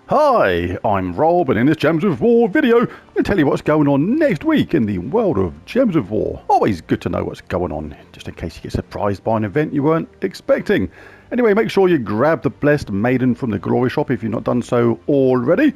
Hi, I'm Rob, and in this Gems of War video, I'm going to tell you what's going on next week in the world of Gems of War. Always good to know what's going on, just in case you get surprised by an event you weren't expecting. Anyway, make sure you grab the Blessed Maiden from the Glory Shop if you've not done so already.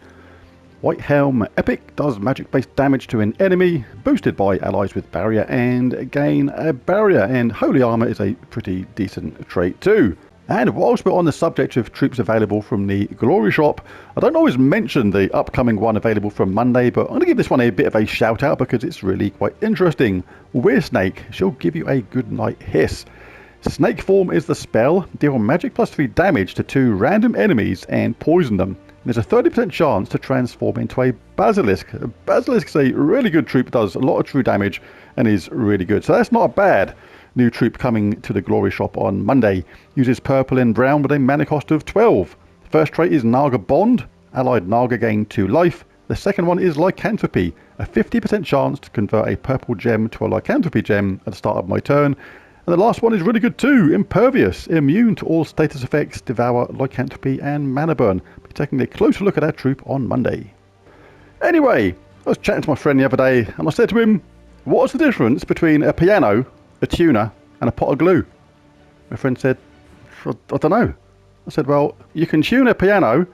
White Helm Epic does magic-based damage to an enemy, boosted by allies with barrier and gain a barrier, and Holy Armor is a pretty decent trait too. And whilst we're on the subject of troops available from the Glory Shop, I don't always mention the upcoming one available from Monday, but I'm going to give this one a bit of a shout out because it's really quite interesting. We're Snake, she'll give you a good night hiss. Snake form is the spell, deal magic +3 damage to 2 random enemies and poison them. There's a 30% chance to transform into a Basilisk. A Basilisk is a really good troop, does a lot of true damage and is really good, so that's not bad. New troop coming to the Glory Shop on Monday. Uses purple and brown with a mana cost of 12. First trait is Naga Bond. Allied Naga gain 2 life. The second one is Lycanthropy. A 50% chance to convert a purple gem to a Lycanthropy gem at the start of my turn. And the last one is really good too. Impervious. Immune to all status effects, Devour, Lycanthropy and Mana Burn. Be taking a closer look at that troop on Monday. Anyway, I was chatting to my friend the other day and I said to him, what's the difference between a piano, a tuner and a pot of glue? My friend said, I don't know. I said, well, you can tune a piano,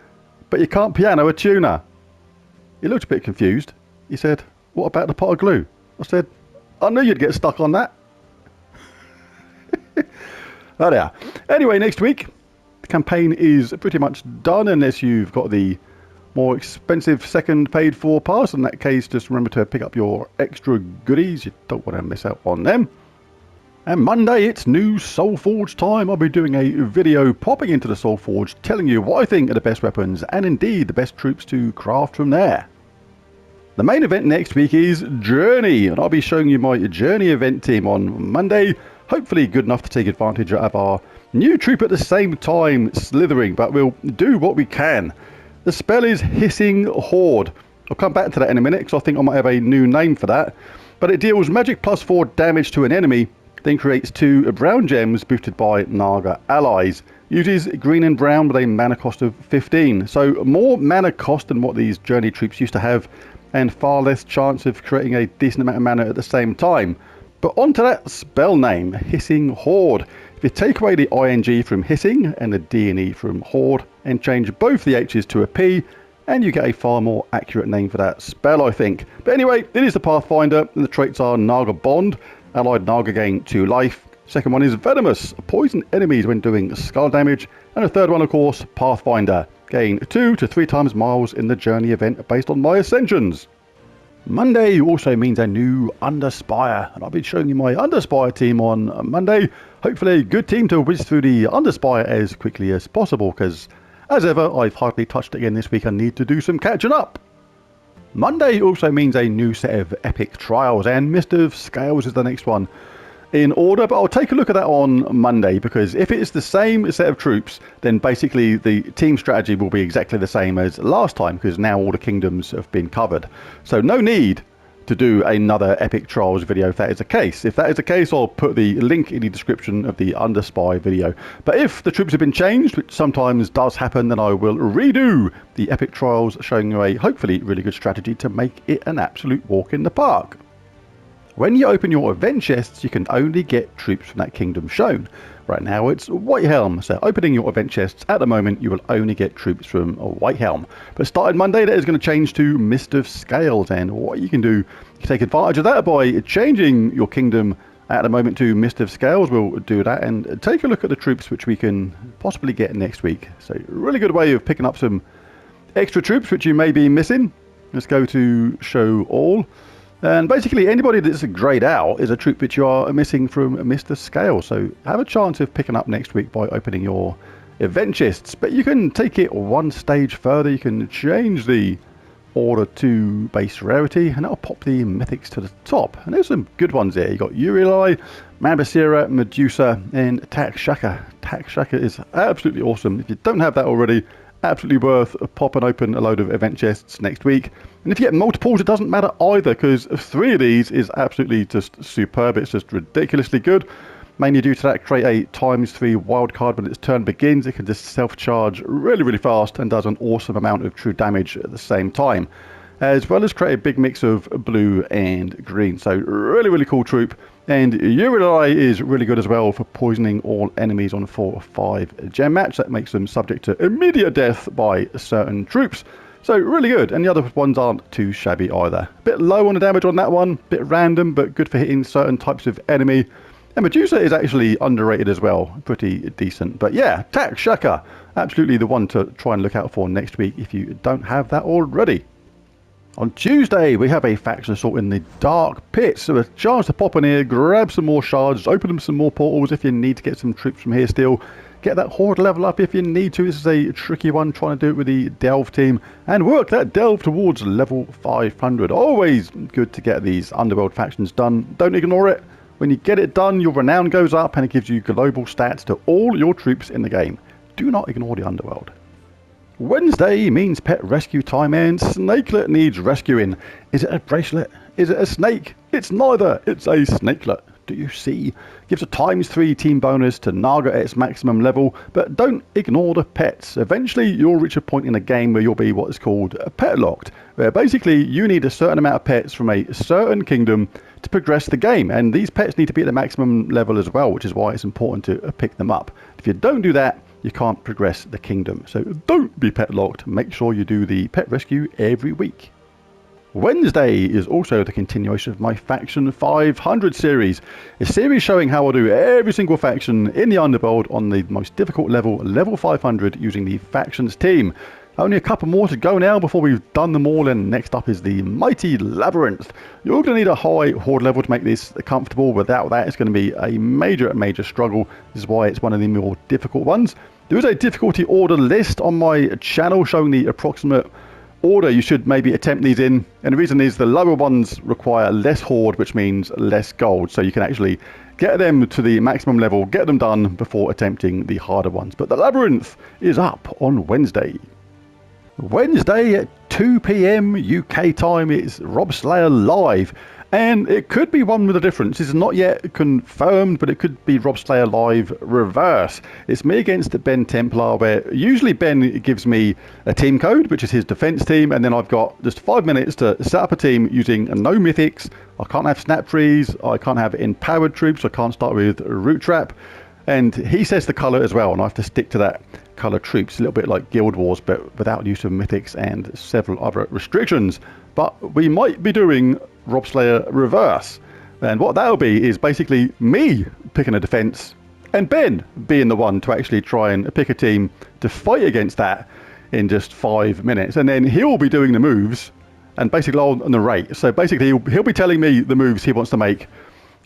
but you can't piano a tuner. He looked a bit confused. He said, what about the pot of glue? I said, I knew you'd get stuck on that. Oh yeah. Anyway, next week, the campaign is pretty much done unless you've got the more expensive second paid for pass. In that case, just remember to pick up your extra goodies. You don't want to miss out on them. And Monday, it's new Soulforge time. I'll be doing a video popping into the Soulforge, telling you what I think are the best weapons and indeed the best troops to craft from there. The main event next week is Journey, and I'll be showing you my Journey event team on Monday. Hopefully good enough to take advantage of our new troop at the same time, slithering, but we'll do what we can. The spell is Hissing Horde. I'll come back to that in a minute because I think I might have a new name for that. But it deals magic +4 damage to an enemy, then creates 2 brown gems boosted by Naga allies. Uses green and brown with a mana cost of 15. So more mana cost than what these Journey troops used to have, and far less chance of creating a decent amount of mana at the same time. But onto that spell name, Hissing Horde. If you take away the ing from hissing and the d&e from horde and change both the h's to a p, and you get a far more accurate name for that spell, I think. But anyway, it is the Pathfinder, and the traits are Naga Bond. Allied Naga gain 2 life. Second one is Venomous, poison enemies when doing skull damage. And the third one, of course, Pathfinder, gain 2 to 3 times miles in the Journey event based on my ascensions. Monday also means a new Spire, and I'll be showing you my Spire team on Monday. Hopefully a good team to whiz through the Spire as quickly as possible, because as ever, I've hardly touched it again this week and need to do some catching up. Monday also means a new set of epic trials, and Mist of Scales is the next one in order, but I'll take a look at that on Monday, because if it's the same set of troops, then basically the team strategy will be exactly the same as last time, because now all the kingdoms have been covered. So no need to do another epic trials video if that is the case. If that is the case, I'll put the link in the description of the Spire video. But if the troops have been changed, which sometimes does happen, then I will redo the epic trials, showing you a hopefully really good strategy to make it an absolute walk in the park. When you open your event chests, you can only get troops from that kingdom shown. Right now it's White Helm, so opening your event chests at the moment you will only get troops from White Helm. But starting Monday that is going to change to Mist of Scales, and what you can do, you can take advantage of that by changing your kingdom at the moment to Mist of Scales. We'll do that and take a look at the troops which we can possibly get next week. So really good way of picking up some extra troops which you may be missing. Let's go to show all. And basically anybody that's grayed out is a troop which you are missing from Mist of Scales. So have a chance of picking up next week by opening your event chests. But you can take it one stage further. You can change the order to base rarity, and that'll pop the mythics to the top. And there's some good ones here. You got Urieli, Mambasira, Medusa, and Takshaka. Takshaka is absolutely awesome. If you don't have that already, absolutely worth popping open a load of event chests next week. And if you get multiples, it doesn't matter either, because 3 of these is absolutely just superb. It's just ridiculously good. Mainly due to that, create a ×3 wildcard when its turn begins. It can just self-charge really, really fast and does an awesome amount of true damage at the same time. As well as create a big mix of blue and green. So really, really cool troop. And Uri is really good as well for poisoning all enemies on a 4 or 5 gem match. That makes them subject to immediate death by certain troops. So really good, and the other ones aren't too shabby either. Bit low on the damage on that one, bit random, but good for hitting certain types of enemy. And Medusa is actually underrated as well, pretty decent. But yeah, Tak Shaka, absolutely the one to try and look out for next week if you don't have that already. On Tuesday, we have a faction assault in the Dark Pits, so a chance to pop in here, grab some more shards, open them some more portals if you need to get some troops from here still. Get that horde level up if you need to. This is a tricky one, trying to do it with the Delve team. And work that Delve towards level 500. Always good to get these Underworld factions done. Don't ignore it. When you get it done, your renown goes up and it gives you global stats to all your troops in the game. Do not ignore the Underworld. Wednesday means pet rescue time, and Snakelet needs rescuing. Is it a bracelet? Is it a snake? It's neither. It's a Snakelet. Do you see? Gives a ×3 team bonus to Naga at its maximum level, but don't ignore the pets. Eventually, you'll reach a point in the game where you'll be what is called pet locked, where basically you need a certain amount of pets from a certain kingdom to progress the game, and these pets need to be at the maximum level as well, which is why it's important to pick them up. If you don't do that, you can't progress the kingdom. So don't be pet locked. Make sure you do the pet rescue every week. Wednesday is also the continuation of my Faction 500 series. A series showing how I do every single faction in the Underworld on the most difficult level, level 500, using the Factions team. Only a couple more to go now before we've done them all, and next up is the Mighty Labyrinth. You're going to need a high horde level to make this comfortable. Without that, it's going to be a major struggle. This is why it's one of the more difficult ones. There is a difficulty order list on my channel showing the approximate order you should maybe attempt these in, and the reason is the lower ones require less horde, which means less gold, so you can actually get them to the maximum level, get them done before attempting the harder ones. But the Labyrinth is up on Wednesday. Wednesday at 2 PM UK time, it's Rob Slayer live, and it could be one with a difference. It's not yet confirmed, but it could be Rob Slayer live reverse. It's me against Ben Templar, where usually Ben gives me a team code, which is his defense team, and then I've got just 5 minutes to set up a team using no mythics. I can't have snap trees, I can't have empowered troops, I can't start with root trap, and he says the color as well, and I have to stick to that color troops, a little bit like Guild Wars, but without use of mythics and several other restrictions. But we might be doing Rob Slayer reverse, and what that'll be is basically me picking a defense and Ben being the one to actually try and pick a team to fight against that in just 5 minutes, and then he'll be doing the moves and basically I'll narrate. So basically he'll be telling me the moves he wants to make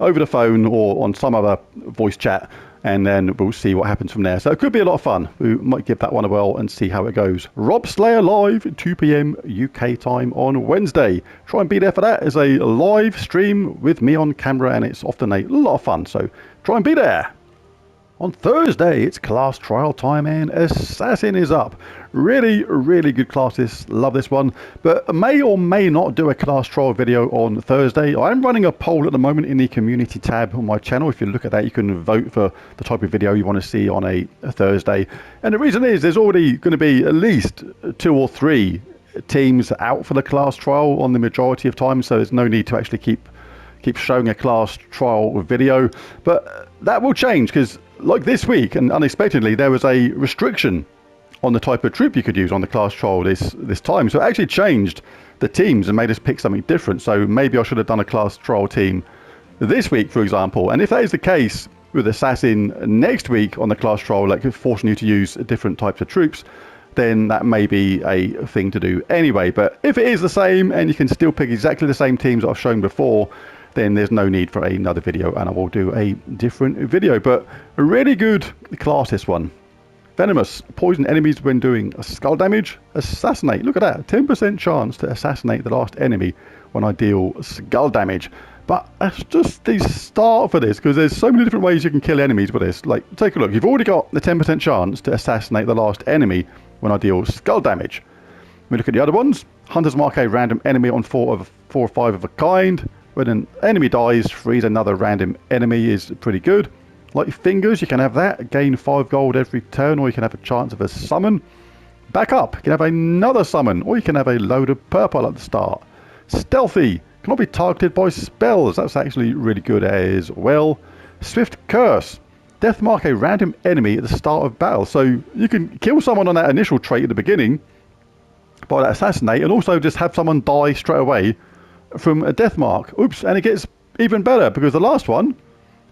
over the phone or on some other voice chat, and then we'll see what happens from there. So it could be a lot of fun. We might give that one a whirl and see how it goes. Rob Slayer live at 2 PM UK time on Wednesday. Try and be there for that. It's a live stream with me on camera, and it's often a lot of fun, so try and be there. On Thursday, it's class trial time, and Assassin is up. Really good classes. Love this one. But may or may not do a class trial video on Thursday. I'm running a poll at the moment in the community tab on my channel. If you look at that, you can vote for the type of video you want to see on a Thursday. And the reason is there's already going to be at least 2 or 3 teams out for the class trial on the majority of time, so there's no need to actually keep showing a class trial video. But that will change, because like this week, and unexpectedly, there was a restriction on the type of troop you could use on the class trial this time. So it actually changed the teams and made us pick something different. So maybe I should have done a class trial team this week, for example. And if that is the case with Assassin next week on the class trial, like forcing you to use different types of troops, then that may be a thing to do anyway. But if it is the same and you can still pick exactly the same teams that I've shown before, then there's no need for another video, and I will do a different video. But a really good class, this one. Venomous. Poison enemies when doing skull damage. Assassinate. Look at that. 10% chance to assassinate the last enemy when I deal skull damage. But that's just the start for this, because there's so many different ways you can kill enemies with this. Like, take a look. You've already got the 10% chance to assassinate the last enemy when I deal skull damage. We look at the other ones. Hunters mark a random enemy on 4 or 5 of a kind. When an enemy dies, freeze another random enemy is pretty good. Like fingers, you can have that, gain 5 gold every turn, or you can have a chance of a summon. Back up, you can have another summon, or you can have a load of purple at the start. Stealthy, cannot be targeted by spells, that's actually really good as well. Swift Curse, death mark a random enemy at the start of battle, so you can kill someone on that initial trait at the beginning by that assassinate, and also just have someone die straight away from a death mark. Oops, and it gets even better, because the last one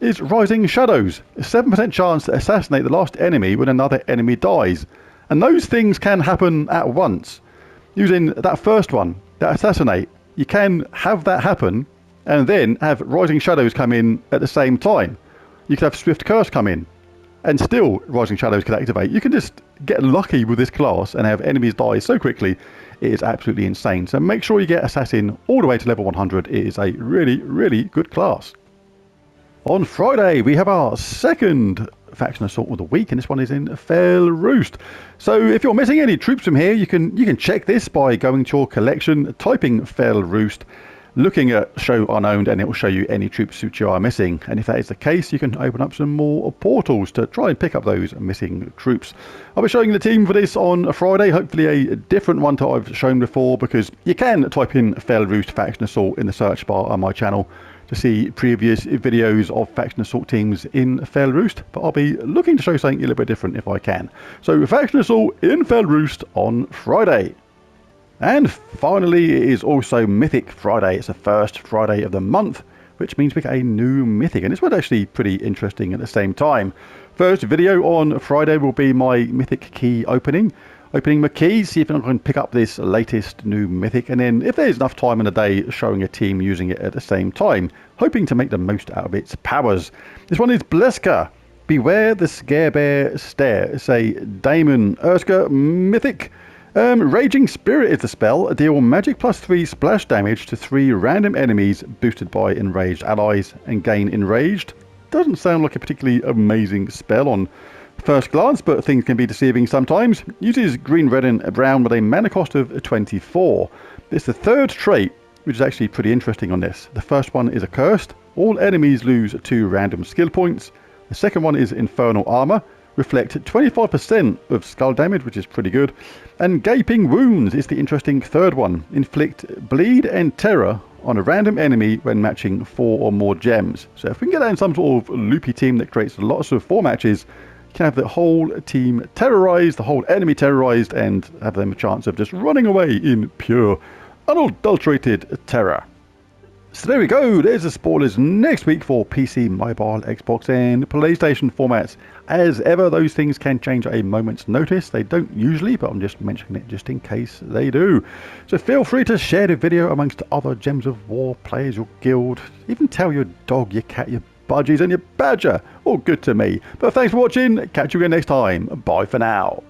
is Rising Shadows. A 7% chance to assassinate the last enemy when another enemy dies. And those things can happen at once. Using that first one, that assassinate, you can have that happen and then have Rising Shadows come in at the same time. You could have Swift Curse come in and still Rising Shadows can activate. You can just get lucky with this class and have enemies die so quickly. It is absolutely insane. So make sure you get Assassin all the way to level 100. It is a really, really good class. On Friday, we have our second faction assault of the week, and this one is in Fell Roost. So if you're missing any troops from here, you can check this by going to your collection, typing Fell Roost, looking at Show Unowned, and it will show you any troops which you are missing. And if that is the case, you can open up some more portals to try and pick up those missing troops. I'll be showing the team for this on a Friday, hopefully a different one to I've shown before, because you can type in Fell Roost Faction Assault in the search bar on my channel to see previous videos of Faction Assault teams in Fell Roost, but I'll be looking to show something a little bit different if I can. So Faction Assault in Fell Roost on Friday. And finally, it is also Mythic Friday. It's the first Friday of the month, which means we get a new Mythic, and this one's actually pretty interesting at the same time. First video on Friday will be my Mythic key opening my keys, see if I can pick up this latest new Mythic, and then if there's enough time in the day, showing a team using it at the same time, hoping to make the most out of its powers. This one is Bleska. Beware the Scare Bear Stare. It's a Daemon Urska Mythic. Raging Spirit is the spell. Deal magic +3 splash damage to 3 random enemies boosted by enraged allies and gain enraged. Doesn't sound like a particularly amazing spell on first glance, but things can be deceiving sometimes. Uses green, red and brown with a mana cost of 24. It's the third trait, which is actually pretty interesting on this. The first one is Accursed. All enemies lose 2 random skill points. The second one is Infernal Armor. Reflect 25% of skull damage, which is pretty good. And Gaping Wounds is the interesting third one. Inflict bleed and terror on a random enemy when matching 4 or more gems. So if we can get that in some sort of loopy team that creates lots of 4 matches, you can have the whole team terrorized, the whole enemy terrorized, and have them a chance of just running away in pure, unadulterated terror. So there we go, there's the spoilers next week for PC, mobile, Xbox and PlayStation formats. As ever, those things can change at a moment's notice. They don't usually, but I'm just mentioning it just in case they do. So feel free to share the video amongst other Gems of War players, your guild. Even tell your dog, your cat, your budgies and your badger. All good to me. But thanks for watching, catch you again next time. Bye for now.